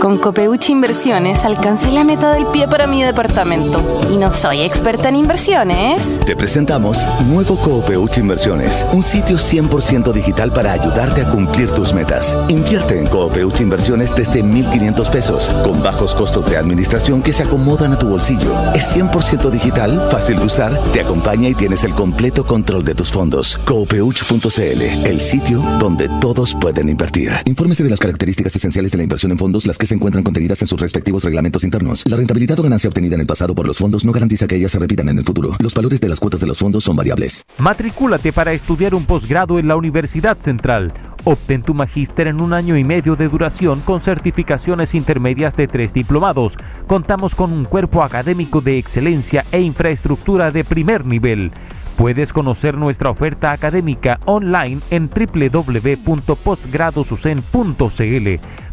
Con Copeuchi Inversiones alcancé la meta del pie para mi departamento. Y no soy experta en inversiones. Te presentamos Nuevo Copeuchi Inversiones, un sitio 100% digital para ayudarte a cumplir tus metas. Invierte en Copeuchi Inversiones desde 1,500 pesos, con bajos costos de administración que se acomodan a tu bolsillo. Es 100% digital, fácil de usar, te acompaña y tienes el completo control de tus fondos. Copeuchi.cl, el sitio donde todos pueden invertir. Infórmese de las características esenciales de la inversión en fondos, las que se encuentran contenidas en sus respectivos reglamentos internos. La rentabilidad o ganancia obtenida en el pasado por los fondos no garantiza que ellas se repitan en el futuro. Los valores de las cuotas de los fondos son variables. Matricúlate para estudiar un posgrado en la Universidad Central. Obtén tu magíster en 1 año y medio de duración con certificaciones intermedias de 3 diplomados. Contamos con un cuerpo académico de excelencia e infraestructura de primer nivel. Puedes conocer nuestra oferta académica online en www.postgradosusen.cl.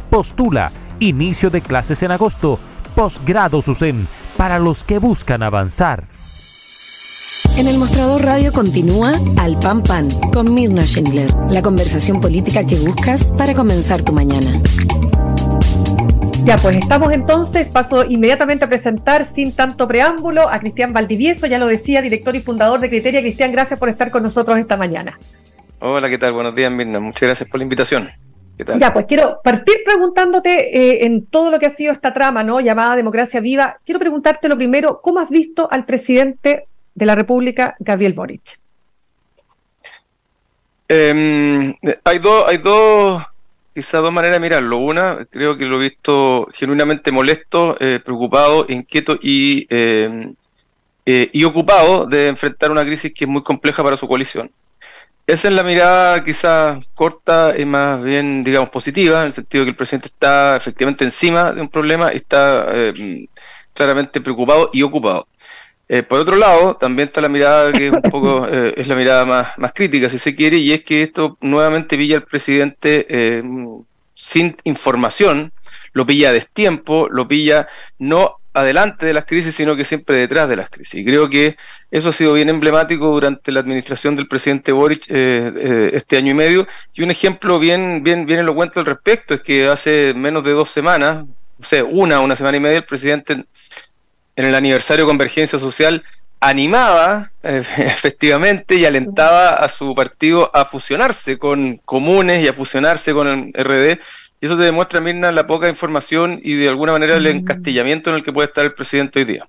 Postula. Inicio de clases en agosto. Posgrado SUSEN, para los que buscan avanzar. En el Mostrador Radio continúa Al Pan Pan con Mirna Schindler, la conversación política que buscas para comenzar tu mañana. Ya, pues estamos entonces, paso inmediatamente a presentar sin tanto preámbulo a Cristian Valdivieso, ya lo decía, director y fundador de Criteria. Cristian, gracias por estar con nosotros esta mañana. Hola, ¿qué tal? Buenos días, Mirna. Muchas gracias por la invitación. ¿Qué tal? Ya, pues quiero partir preguntándote en todo lo que ha sido esta trama, ¿no?, llamada Democracia Viva. Quiero preguntarte lo primero, ¿cómo has visto al presidente de la República, Gabriel Boric? Hay dos maneras de mirarlo. Una, creo que lo he visto genuinamente molesto, preocupado, inquieto y ocupado de enfrentar una crisis que es muy compleja para su coalición. Esa es la mirada quizás corta y más bien, digamos, positiva, en el sentido de que el presidente está efectivamente encima de un problema y está claramente preocupado y ocupado. Por otro lado, también está la mirada que es un poco, es la mirada más crítica, si se quiere, y es que esto nuevamente pilla al presidente sin información, lo pilla a destiempo, lo pilla no adelante de las crisis, sino que siempre detrás de las crisis. Y creo que eso ha sido bien emblemático durante la administración del presidente Boric este año y medio, y un ejemplo bien elocuente al respecto es que hace menos de 2 semanas, o sea, una semana y media, el presidente en el aniversario de Convergencia Social animaba efectivamente y alentaba a su partido a fusionarse con Comunes y a fusionarse con el RD. Y eso te demuestra, Mirna, la poca información y de alguna manera el encastillamiento en el que puede estar el presidente hoy día.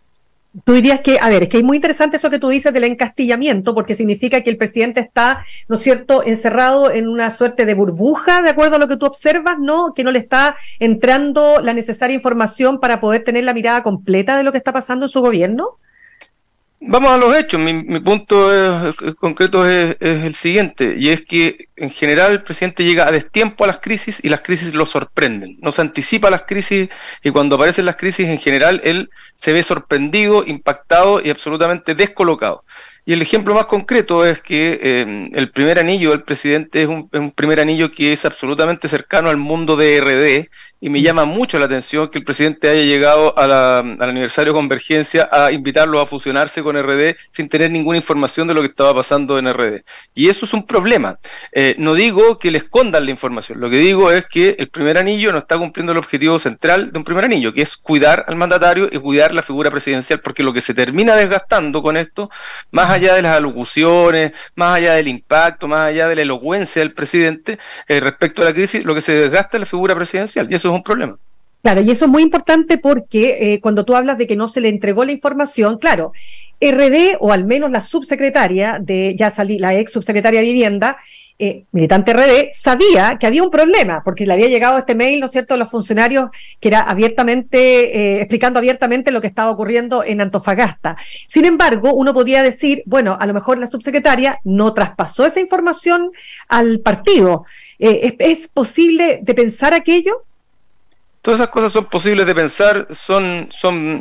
Tú dirías que, a ver, es que es muy interesante eso que tú dices del encastillamiento, porque significa que el presidente está, ¿no es cierto?, encerrado en una suerte de burbuja, de acuerdo a lo que tú observas, ¿no?, que no le está entrando la necesaria información para poder tener la mirada completa de lo que está pasando en su gobierno. Vamos a los hechos. Mi punto concreto es el siguiente, y es que en general el presidente llega a destiempo a las crisis y las crisis lo sorprenden. No se anticipa a las crisis y cuando aparecen las crisis en general él se ve sorprendido, impactado y absolutamente descolocado. Y el ejemplo más concreto es que el primer anillo del presidente es un primer anillo que es absolutamente cercano al mundo de RD, y me llama mucho la atención que el presidente haya llegado al aniversario de Convergencia a invitarlo a fusionarse con RD sin tener ninguna información de lo que estaba pasando en RD. Y eso es un problema. No digo que le escondan la información, lo que digo es que el primer anillo no está cumpliendo el objetivo central de un primer anillo, que es cuidar al mandatario y cuidar la figura presidencial, porque lo que se termina desgastando con esto, más allá de las alocuciones, más allá del impacto, más allá de la elocuencia del presidente respecto a la crisis, lo que se desgasta es la figura presidencial, y eso es un problema. Claro, y eso es muy importante porque cuando tú hablas de que no se le entregó la información, claro, RD, o al menos la subsecretaria de, la ex subsecretaria de Vivienda, militante RD, sabía que había un problema, porque le había llegado este mail, ¿no es cierto?, a los funcionarios que era abiertamente, explicando abiertamente lo que estaba ocurriendo en Antofagasta. Sin embargo, uno podía decir, bueno, a lo mejor la subsecretaria no traspasó esa información al partido. ¿Es posible de pensar aquello? Todas esas cosas son posibles de pensar, son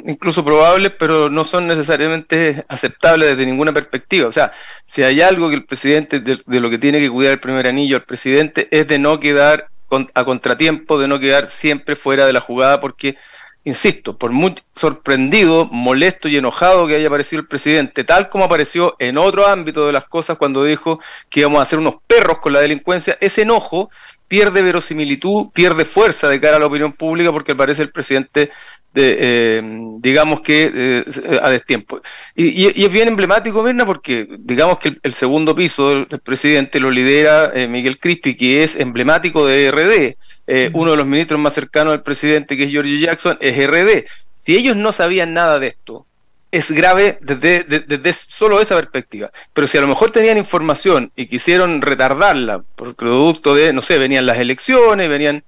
incluso probables, pero no son necesariamente aceptables desde ninguna perspectiva. O sea, si hay algo que el presidente, de lo que tiene que cuidar el primer anillo al presidente, es de no quedar a contratiempo, de no quedar siempre fuera de la jugada, porque, insisto, por muy sorprendido, molesto y enojado que haya aparecido el presidente, tal como apareció en otro ámbito de las cosas cuando dijo que íbamos a hacer unos perros con la delincuencia, ese enojo pierde verosimilitud, pierde fuerza de cara a la opinión pública, porque parece el presidente digamos que a destiempo. Y es bien emblemático, Mirna, porque digamos que el segundo piso del presidente lo lidera Miguel Crispi, que es emblemático de RD. Uno de los ministros más cercanos al presidente, que es Giorgio Jackson, es RD. Si ellos no sabían nada de esto, es grave desde solo esa perspectiva. Pero si a lo mejor tenían información y quisieron retardarla por producto de, no sé, venían las elecciones, venían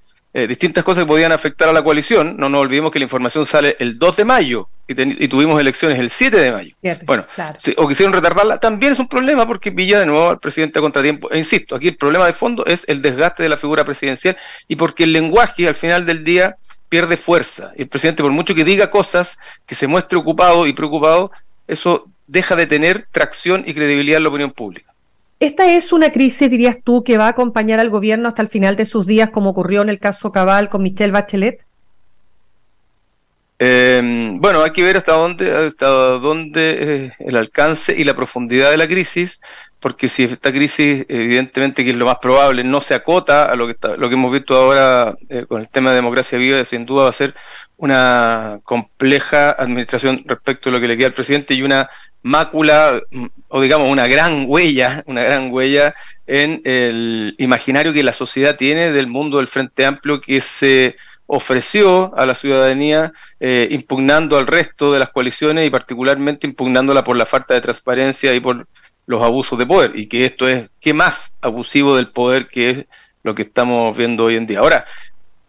distintas cosas que podían afectar a la coalición, no nos olvidemos que la información sale el 2 de mayo y tuvimos elecciones el 7 de mayo. Bueno, claro. O quisieron retardarla, también es un problema porque pilla de nuevo al presidente a contratiempo. E insisto, aquí el problema de fondo es el desgaste de la figura presidencial y porque el lenguaje al final del día pierde fuerza. Y el presidente, por mucho que diga cosas, que se muestre ocupado y preocupado, eso deja de tener tracción y credibilidad en la opinión pública. ¿Esta es una crisis, dirías tú, que va a acompañar al gobierno hasta el final de sus días, como ocurrió en el caso Cabal con Michelle Bachelet? Bueno, hay que ver hasta dónde el alcance y la profundidad de la crisis, porque si esta crisis, evidentemente que es lo más probable, no se acota a lo que hemos visto ahora con el tema de democracia viva, sin duda va a ser una compleja administración respecto a lo que le queda al presidente y una mácula, o digamos una gran huella en el imaginario que la sociedad tiene del mundo del Frente Amplio, que se ofreció a la ciudadanía impugnando al resto de las coaliciones y particularmente impugnándola por la falta de transparencia y por los abusos de poder, y que esto es, ¿qué más abusivo del poder que es lo que estamos viendo hoy en día? Ahora,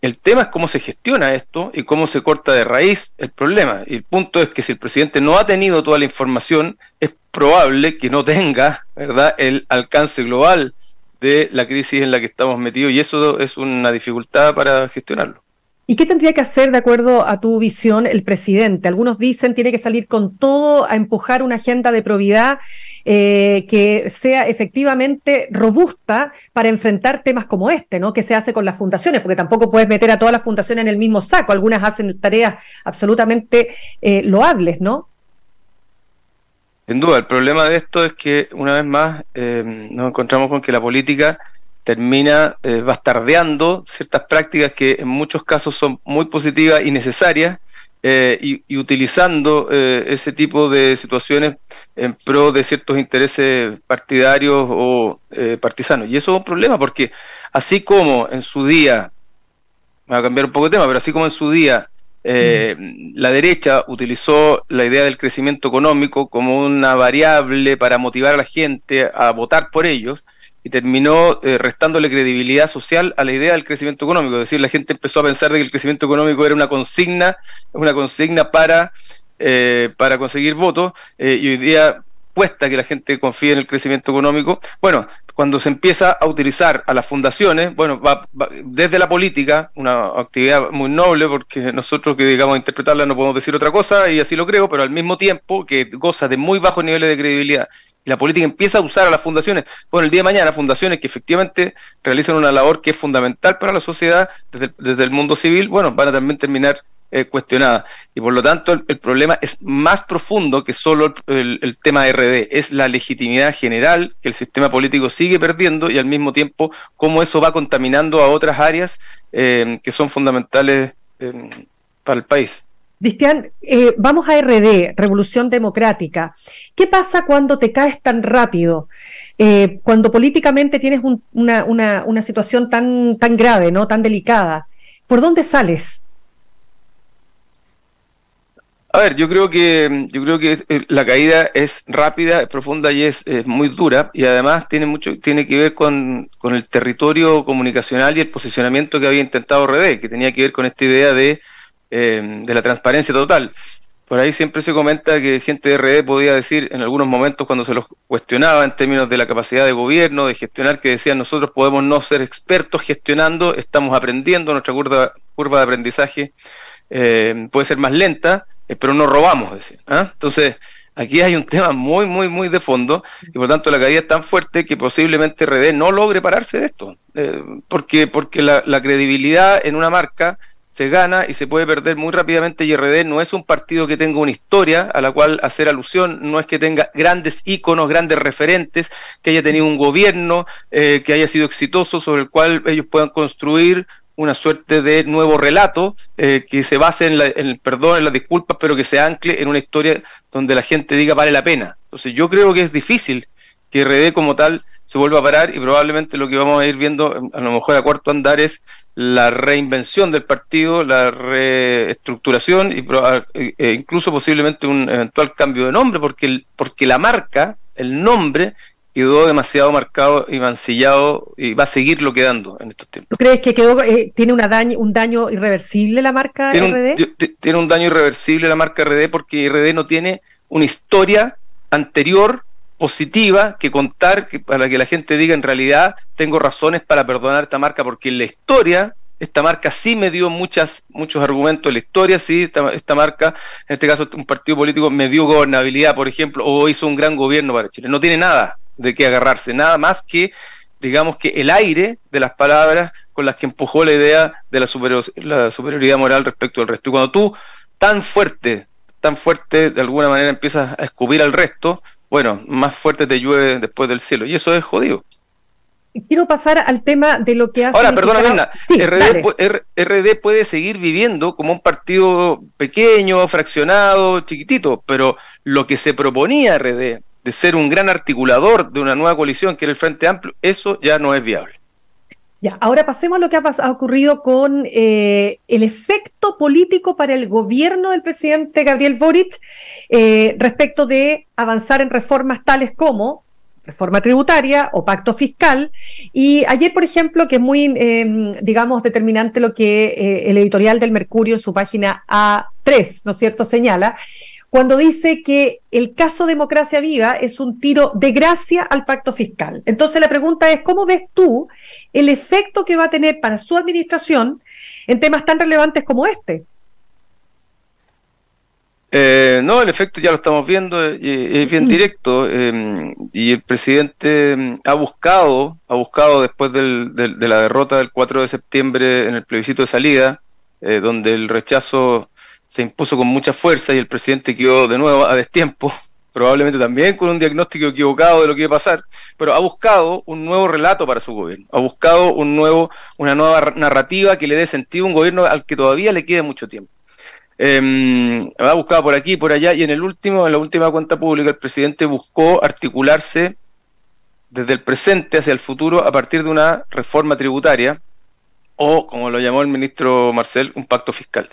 el tema es cómo se gestiona esto y cómo se corta de raíz el problema. Y el punto es que si el presidente no ha tenido toda la información, es probable que no tenga, ¿verdad?, el alcance global de la crisis en la que estamos metidos, y eso es una dificultad para gestionarlo. ¿Y qué tendría que hacer, de acuerdo a tu visión, el presidente? Algunos dicen tiene que salir con todo a empujar una agenda de probidad que sea efectivamente robusta para enfrentar temas como este, ¿no? Que se hace con las fundaciones, porque tampoco puedes meter a todas las fundaciones en el mismo saco. Algunas hacen tareas absolutamente loables, ¿no? Sin duda, el problema de esto es que, una vez más, nos encontramos con que la política termina bastardeando ciertas prácticas que en muchos casos son muy positivas y necesarias, y utilizando ese tipo de situaciones en pro de ciertos intereses partidarios o partisanos. Y eso es un problema porque así como en su día, me va a cambiar un poco de tema, pero así como en su día la derecha utilizó la idea del crecimiento económico como una variable para motivar a la gente a votar por ellos, y terminó restándole credibilidad social a la idea del crecimiento económico. Es decir, la gente empezó a pensar de que el crecimiento económico era una consigna para conseguir votos, y hoy día cuesta que la gente confíe en el crecimiento económico. Bueno, cuando se empieza a utilizar a las fundaciones, bueno, va desde la política, una actividad muy noble, porque nosotros que digamos interpretarla no podemos decir otra cosa, y así lo creo, pero al mismo tiempo que goza de muy bajos niveles de credibilidad, y la política empieza a usar a las fundaciones, bueno, el día de mañana fundaciones que efectivamente realizan una labor que es fundamental para la sociedad desde el mundo civil, bueno, van a también terminar cuestionadas. Y por lo tanto el problema es más profundo que solo el tema de RD, es la legitimidad general que el sistema político sigue perdiendo, y al mismo tiempo cómo eso va contaminando a otras áreas que son fundamentales para el país. Cristian, vamos a RD, Revolución Democrática. ¿Qué pasa cuando te caes tan rápido? Cuando políticamente tienes una situación tan grave, ¿no? Tan delicada. ¿Por dónde sales? A ver, yo creo que la caída es rápida, es profunda y es muy dura, y además tiene que ver con el territorio comunicacional y el posicionamiento que había intentado RD, que tenía que ver con esta idea de la transparencia total. Por ahí siempre se comenta que gente de RD podía decir en algunos momentos, cuando se los cuestionaba en términos de la capacidad de gobierno, de gestionar, que decían: nosotros podemos no ser expertos gestionando, estamos aprendiendo, nuestra curva de aprendizaje puede ser más lenta, pero no robamos, decir, ¿ah? Entonces aquí hay un tema muy, muy, muy de fondo, y por tanto la caída es tan fuerte que posiblemente RD no logre pararse de esto, porque la credibilidad en una marca se gana y se puede perder muy rápidamente, y RD no es un partido que tenga una historia a la cual hacer alusión, no es que tenga grandes íconos, grandes referentes, que haya tenido un gobierno que haya sido exitoso, sobre el cual ellos puedan construir una suerte de nuevo relato que se base en el perdón, en las disculpas, pero que se ancle en una historia donde la gente diga vale la pena. Entonces yo creo que es difícil que RD como tal se vuelva a parar, y probablemente lo que vamos a ir viendo a lo mejor a cuarto andar es la reinvención del partido, la reestructuración e incluso posiblemente un eventual cambio de nombre, porque la marca, el nombre, quedó demasiado marcado y mancillado, y va a seguirlo quedando en estos tiempos. ¿Tú crees que tiene un daño irreversible la marca RD? Tiene un daño irreversible la marca RD, porque RD no tiene una historia anterior positiva que contar, para que la gente diga en realidad tengo razones para perdonar esta marca, porque en la historia esta marca sí me dio muchos argumentos. En la historia sí, esta marca, en este caso un partido político, me dio gobernabilidad, por ejemplo, o hizo un gran gobierno para Chile. No tiene nada de qué agarrarse, nada más que, digamos, que el aire de las palabras con las que empujó la idea de la superioridad moral respecto al resto. Y cuando tú tan fuerte de alguna manera empiezas a escupir al resto, bueno, más fuerte te llueve después del cielo, y eso es jodido. Quiero pasar al tema de lo que hace... Ahora, perdona, Mirna, sí, RD puede seguir viviendo como un partido pequeño, fraccionado, chiquitito, pero lo que se proponía RD, de ser un gran articulador de una nueva coalición, que era el Frente Amplio, eso ya no es viable. Ya, ahora pasemos a lo que ha ocurrido con el efecto político para el gobierno del presidente Gabriel Boric respecto de avanzar en reformas tales como reforma tributaria o pacto fiscal. Y ayer, por ejemplo, que es muy, digamos, determinante lo que el editorial del Mercurio en su página A3, ¿no es cierto?, señala, cuando dice que el caso Democracia Viva es un tiro de gracia al pacto fiscal. Entonces la pregunta es, ¿cómo ves tú el efecto que va a tener para su administración en temas tan relevantes como este? No, el efecto ya lo estamos viendo, es bien directo, y el presidente ha buscado después de la derrota del 4 de septiembre en el plebiscito de salida, donde el rechazo se impuso con mucha fuerza y el presidente quedó de nuevo a destiempo, probablemente también con un diagnóstico equivocado de lo que iba a pasar, pero ha buscado un nuevo relato para su gobierno, ha buscado una nueva narrativa que le dé sentido a un gobierno al que todavía le queda mucho tiempo. Ha buscado por aquí y por allá, y en la última cuenta pública el presidente buscó articularse desde el presente hacia el futuro a partir de una reforma tributaria, o como lo llamó el ministro Marcel, un pacto fiscal.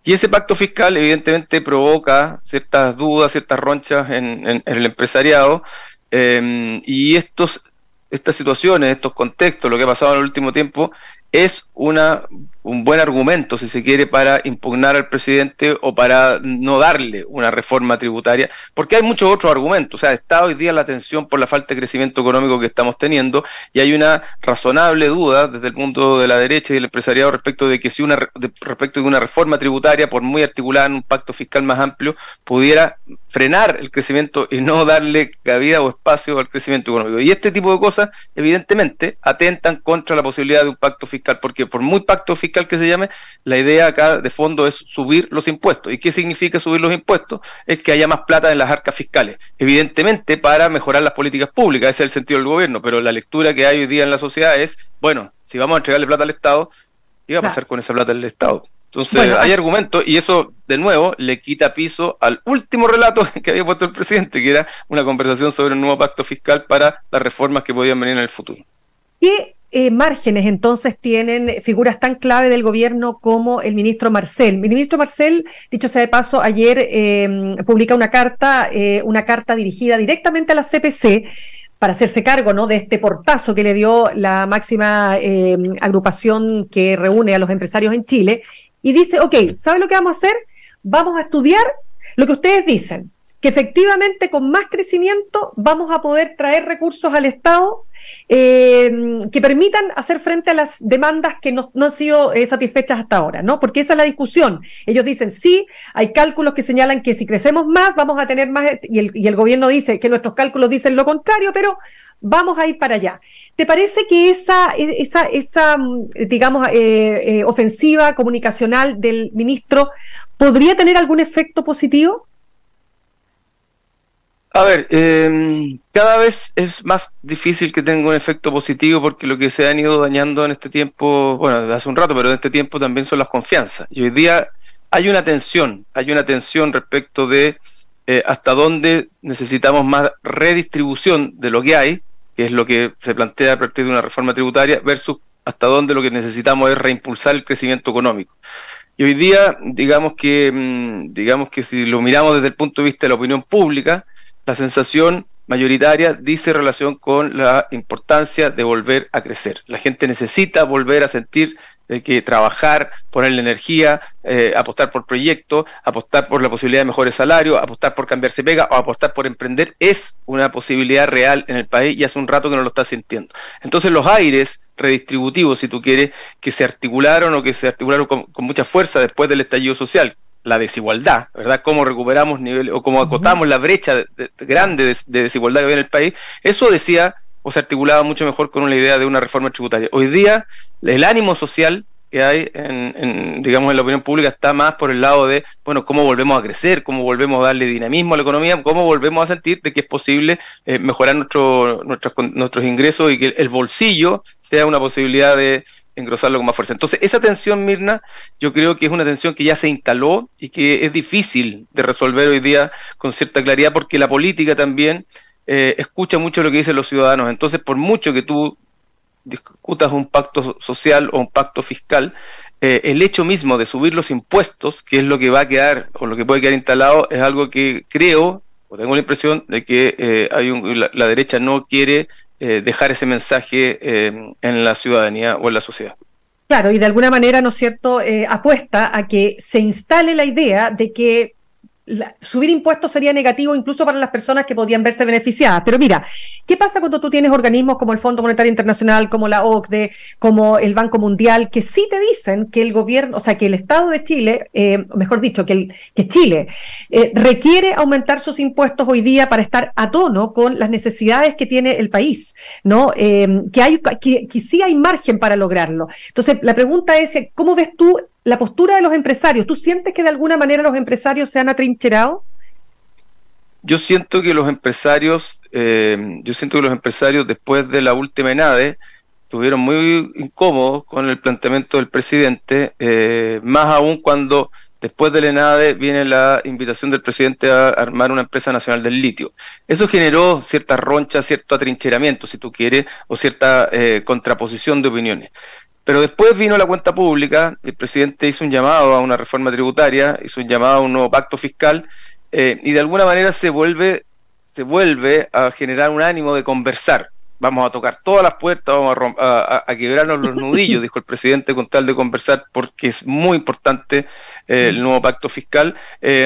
Y ese pacto fiscal evidentemente provoca ciertas dudas, ciertas ronchas en el empresariado, y estas situaciones, estos contextos, lo que ha pasado en el último tiempo, es un buen argumento, si se quiere, para impugnar al presidente o para no darle una reforma tributaria, porque hay muchos otros argumentos. O sea, está hoy día la tensión por la falta de crecimiento económico que estamos teniendo, y hay una razonable duda desde el mundo de la derecha y del empresariado respecto de que si respecto de una reforma tributaria, por muy articulada en un pacto fiscal más amplio, pudiera frenar el crecimiento y no darle cabida o espacio al crecimiento económico. Y este tipo de cosas, evidentemente, atentan contra la posibilidad de un pacto fiscal, porque por muy pacto fiscal que se llame, la idea acá de fondo es subir los impuestos. ¿Y qué significa subir los impuestos? Es que haya más plata en las arcas fiscales, evidentemente para mejorar las políticas públicas, ese es el sentido del gobierno, pero la lectura que hay hoy día en la sociedad es, bueno, si vamos a entregarle plata al Estado, ¿qué va a pasar con esa plata del Estado? Entonces, bueno, hay argumentos, y eso, de nuevo, le quita piso al último relato que había puesto el presidente, que era una conversación sobre un nuevo pacto fiscal para las reformas que podían venir en el futuro. ¿Qué márgenes entonces tienen figuras tan clave del gobierno como el ministro Marcel? El ministro Marcel, dicho sea de paso, ayer publica una carta dirigida directamente a la CPC para hacerse cargo, ¿no?, de este portazo que le dio la máxima agrupación que reúne a los empresarios en Chile, y dice, ok, ¿saben lo que vamos a hacer? Vamos a estudiar lo que ustedes dicen, que efectivamente con más crecimiento vamos a poder traer recursos al Estado que permitan hacer frente a las demandas que no han sido satisfechas hasta ahora, ¿no? Porque esa es la discusión. Ellos dicen, sí, hay cálculos que señalan que si crecemos más vamos a tener más, y el gobierno dice que nuestros cálculos dicen lo contrario, pero vamos a ir para allá. ¿Te parece que esa digamos, ofensiva comunicacional del ministro podría tener algún efecto positivo? A ver, cada vez es más difícil que tenga un efecto positivo porque lo que se han ido dañando en este tiempo, bueno, desde hace un rato, pero en este tiempo también son las confianzas. Y hoy día hay una tensión respecto de hasta dónde necesitamos más redistribución de lo que hay, que es lo que se plantea a partir de una reforma tributaria, versus hasta dónde lo que necesitamos es reimpulsar el crecimiento económico. Y hoy día, digamos que si lo miramos desde el punto de vista de la opinión pública, la sensación mayoritaria dice relación con la importancia de volver a crecer. La gente necesita volver a sentir de que trabajar, ponerle energía, apostar por proyectos, apostar por la posibilidad de mejores salarios, apostar por cambiarse pega o apostar por emprender es una posibilidad real en el país y hace un rato que no lo está sintiendo. Entonces los aires redistributivos, si tú quieres, que se articularon con mucha fuerza después del estallido social, la desigualdad, ¿verdad? Cómo recuperamos niveles o cómo acotamos la brecha grande de desigualdad que hay en el país, eso decía o se articulaba mucho mejor con una idea de una reforma tributaria. Hoy día el ánimo social que hay digamos, en la opinión pública está más por el lado de, bueno, cómo volvemos a crecer, cómo volvemos a darle dinamismo a la economía, cómo volvemos a sentir de que es posible mejorar nuestros ingresos y que el bolsillo sea una posibilidad de engrosarlo con más fuerza. Entonces, esa tensión, Mirna, yo creo que es una tensión que ya se instaló y que es difícil de resolver hoy día con cierta claridad porque la política también escucha mucho lo que dicen los ciudadanos. Entonces, por mucho que tú discutas un pacto social o un pacto fiscal, el hecho mismo de subir los impuestos, que es lo que va a quedar o lo que puede quedar instalado, es algo que creo, o tengo la impresión de que la derecha no quiere dejar ese mensaje en la ciudadanía o en la sociedad. Claro, y de alguna manera, ¿no es cierto?, apuesta a que se instale la idea de que subir impuestos sería negativo incluso para las personas que podían verse beneficiadas. Pero mira, ¿qué pasa cuando tú tienes organismos como el Fondo Monetario Internacional, como la OCDE, como el Banco Mundial, que sí te dicen que el gobierno, o sea, que el Estado de Chile, mejor dicho, que Chile requiere aumentar sus impuestos hoy día para estar a tono con las necesidades que tiene el país, ¿no? Que sí hay margen para lograrlo. Entonces, la pregunta es, ¿cómo ves tú la postura de los empresarios? ¿Tú sientes que de alguna manera los empresarios se han atrincherado? Yo siento que los empresarios después de la última ENADE estuvieron muy incómodos con el planteamiento del presidente, más aún cuando después de la ENADE viene la invitación del presidente a armar una empresa nacional del litio. Eso generó cierta roncha, cierto atrincheramiento, si tú quieres, o cierta contraposición de opiniones. Pero después vino la cuenta pública, el presidente hizo un llamado a una reforma tributaria, hizo un llamado a un nuevo pacto fiscal, y de alguna manera se vuelve a generar un ánimo de conversar. Vamos a tocar todas las puertas, vamos a quebrarnos los nudillos, dijo el presidente, con tal de conversar, porque es muy importante el nuevo pacto fiscal,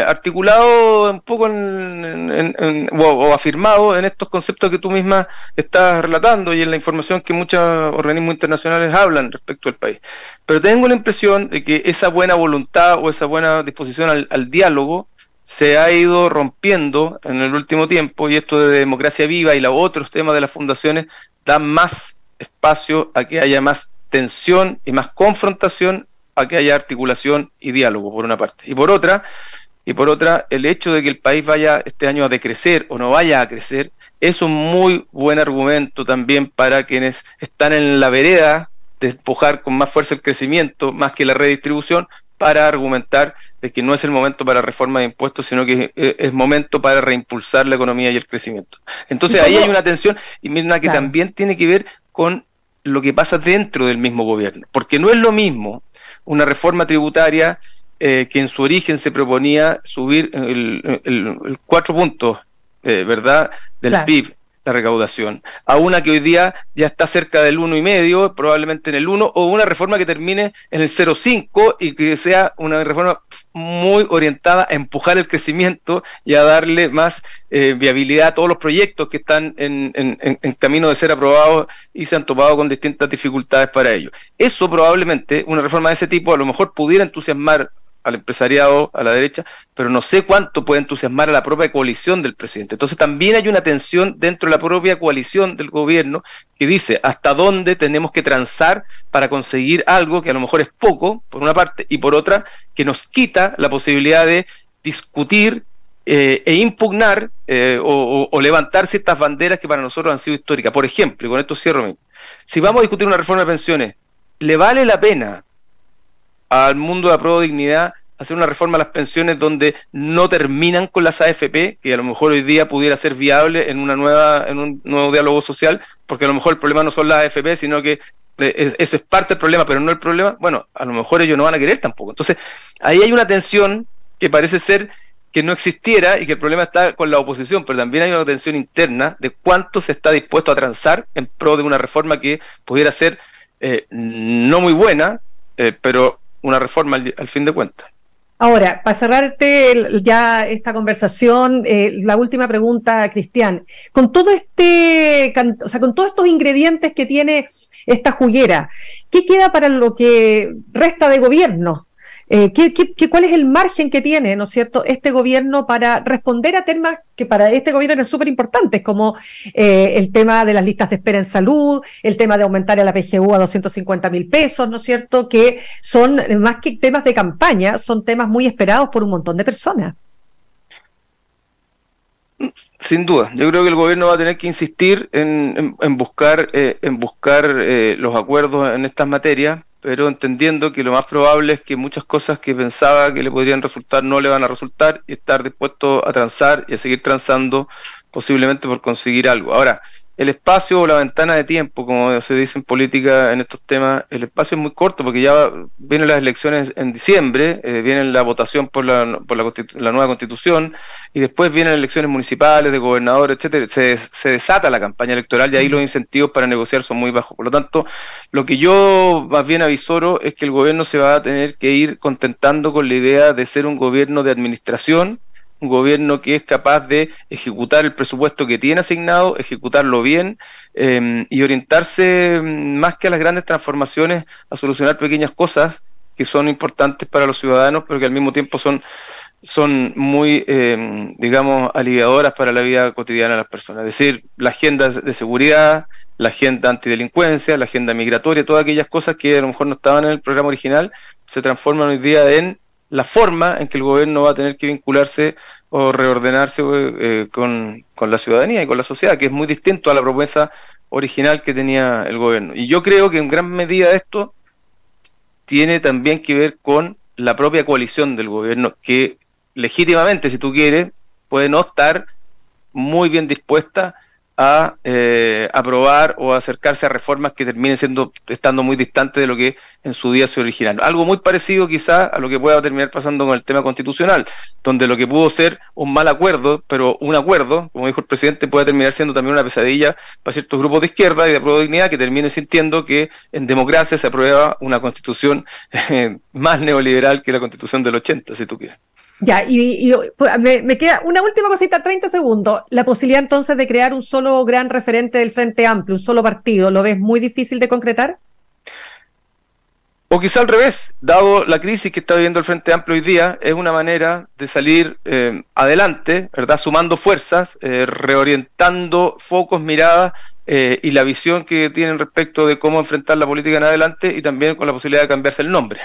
articulado un poco o afirmado en estos conceptos que tú misma estás relatando y en la información que muchos organismos internacionales hablan respecto al país. Pero tengo la impresión de que esa buena voluntad o esa buena disposición al diálogo se ha ido rompiendo en el último tiempo, y esto de democracia viva y los otros temas de las fundaciones dan más espacio a que haya más tensión y más confrontación, a que haya articulación y diálogo, por una parte. Y por otra, el hecho de que el país vaya este año a decrecer o no vaya a crecer es un muy buen argumento también para quienes están en la vereda de empujar con más fuerza el crecimiento, más que la redistribución, para argumentar de que no es el momento para reforma de impuestos, sino que es momento para reimpulsar la economía y el crecimiento. Entonces ahí hay una tensión, y Mirna, que también tiene que ver con lo que pasa dentro del mismo gobierno, porque no es lo mismo una reforma tributaria que en su origen se proponía subir el 4 puntos, ¿verdad?, del PIB, la recaudación, a una que hoy día ya está cerca del 1,5, probablemente en el 1, o una reforma que termine en el 0,5 y que sea una reforma muy orientada a empujar el crecimiento y a darle más viabilidad a todos los proyectos que están en camino de ser aprobados y se han topado con distintas dificultades para ello. Eso probablemente, una reforma de ese tipo, a lo mejor pudiera entusiasmar al empresariado, a la derecha, pero no sé cuánto puede entusiasmar a la propia coalición del presidente. Entonces también hay una tensión dentro de la propia coalición del gobierno que dice hasta dónde tenemos que transar para conseguir algo que a lo mejor es poco, por una parte, y por otra, que nos quita la posibilidad de discutir e impugnar o levantar ciertas banderas que para nosotros han sido históricas. Por ejemplo, y con esto cierro mismo, si vamos a discutir una reforma de pensiones, ¿le vale la pena al mundo de la Pro Dignidad hacer una reforma a las pensiones donde no terminan con las AFP, que a lo mejor hoy día pudiera ser viable en un nuevo diálogo social, porque a lo mejor el problema no son las AFP, sino que eso es parte del problema, pero no el problema? Bueno, a lo mejor ellos no van a querer tampoco. Entonces, ahí hay una tensión que parece ser que no existiera y que el problema está con la oposición, pero también hay una tensión interna de cuánto se está dispuesto a transar en pro de una reforma que pudiera ser no muy buena, pero una reforma al fin de cuentas. Ahora, para cerrarte ya esta conversación, la última pregunta, Cristian. Con todo con todos estos ingredientes que tiene esta juguera, ¿qué queda para lo que resta de gobierno? ¿Cuál es el margen que tiene, ¿no es cierto?, este gobierno para responder a temas que para este gobierno eran súper importantes, como el tema de las listas de espera en salud, el tema de aumentar a la PGU a 250.000 pesos, ¿no es cierto?, que son más que temas de campaña, son temas muy esperados por un montón de personas. Sin duda, yo creo que el gobierno va a tener que insistir en buscar los acuerdos en estas materias, pero entendiendo que lo más probable es que muchas cosas que pensaba que le podrían resultar no le van a resultar, y estar dispuesto a transar y a seguir transando posiblemente por conseguir algo. Ahora, el espacio o la ventana de tiempo, como se dice en política en estos temas, el espacio es muy corto porque ya vienen las elecciones en diciembre, viene la votación por la nueva constitución, y después vienen elecciones municipales, de gobernadores, etcétera. Se desata la campaña electoral y ahí los incentivos para negociar son muy bajos. Por lo tanto, lo que yo más bien avisoro es que el gobierno se va a tener que ir contentando con la idea de ser un gobierno de administración, un gobierno que es capaz de ejecutar el presupuesto que tiene asignado, ejecutarlo bien, y orientarse más que a las grandes transformaciones, a solucionar pequeñas cosas que son importantes para los ciudadanos, pero que al mismo tiempo son muy, digamos, aliviadoras para la vida cotidiana de las personas. Es decir, la agenda de seguridad, la agenda antidelincuencia, la agenda migratoria, todas aquellas cosas que a lo mejor no estaban en el programa original, se transforman hoy día en la forma en que el gobierno va a tener que vincularse o reordenarse con la ciudadanía y con la sociedad, que es muy distinto a la propuesta original que tenía el gobierno. Y yo creo que en gran medida esto tiene también que ver con la propia coalición del gobierno, que legítimamente, si tú quieres, puede no estar muy bien dispuesta a aprobar o a acercarse a reformas que terminen estando muy distantes de lo que en su día se originaron. Algo muy parecido quizá a lo que pueda terminar pasando con el tema constitucional, donde lo que pudo ser un mal acuerdo, pero un acuerdo, como dijo el presidente, puede terminar siendo también una pesadilla para ciertos grupos de izquierda y de Pro Dignidad que terminen sintiendo que en democracia se aprueba una constitución más neoliberal que la constitución del 80, si tú quieres. Ya, me queda una última cosita, 30 segundos. La posibilidad entonces de crear un solo gran referente del Frente Amplio, un solo partido, ¿lo ves muy difícil de concretar? O quizá al revés, dado la crisis que está viviendo el Frente Amplio hoy día, es una manera de salir adelante, ¿verdad? Sumando fuerzas, reorientando focos, miradas y la visión que tienen respecto de cómo enfrentar la política en adelante, y también con la posibilidad de cambiarse el nombre.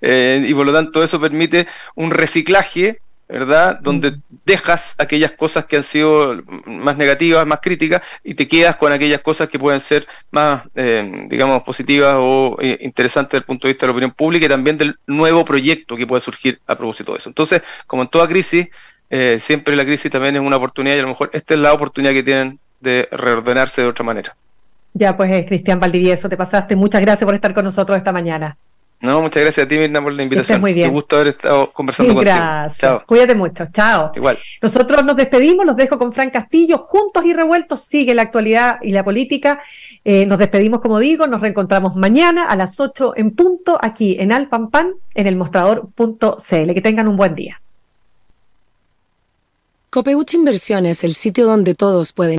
Y por lo tanto eso permite un reciclaje, ¿verdad? Donde dejas aquellas cosas que han sido más negativas, más críticas, y te quedas con aquellas cosas que pueden ser más, digamos, positivas o interesantes desde el punto de vista de la opinión pública, y también del nuevo proyecto que puede surgir a propósito de eso. Entonces, como en toda crisis, siempre la crisis también es una oportunidad, y a lo mejor esta es la oportunidad que tienen de reordenarse de otra manera. Ya, pues, Cristian Valdivieso, te pasaste. Muchas gracias por estar con nosotros esta mañana. No, muchas gracias a ti, Mirna, por la invitación. Muy bien. Qué gusto haber estado conversando contigo. Gracias. Chao. Cuídate mucho. Chao. Igual. Nosotros nos despedimos, los dejo con Fran Castillo. Juntos y revueltos sigue la actualidad y la política. Nos despedimos, como digo, nos reencontramos mañana a las 8 en punto, aquí en Al Pan Pan, en elmostrador.cl. Que tengan un buen día. Copeuch Inversiones, el sitio donde todos pueden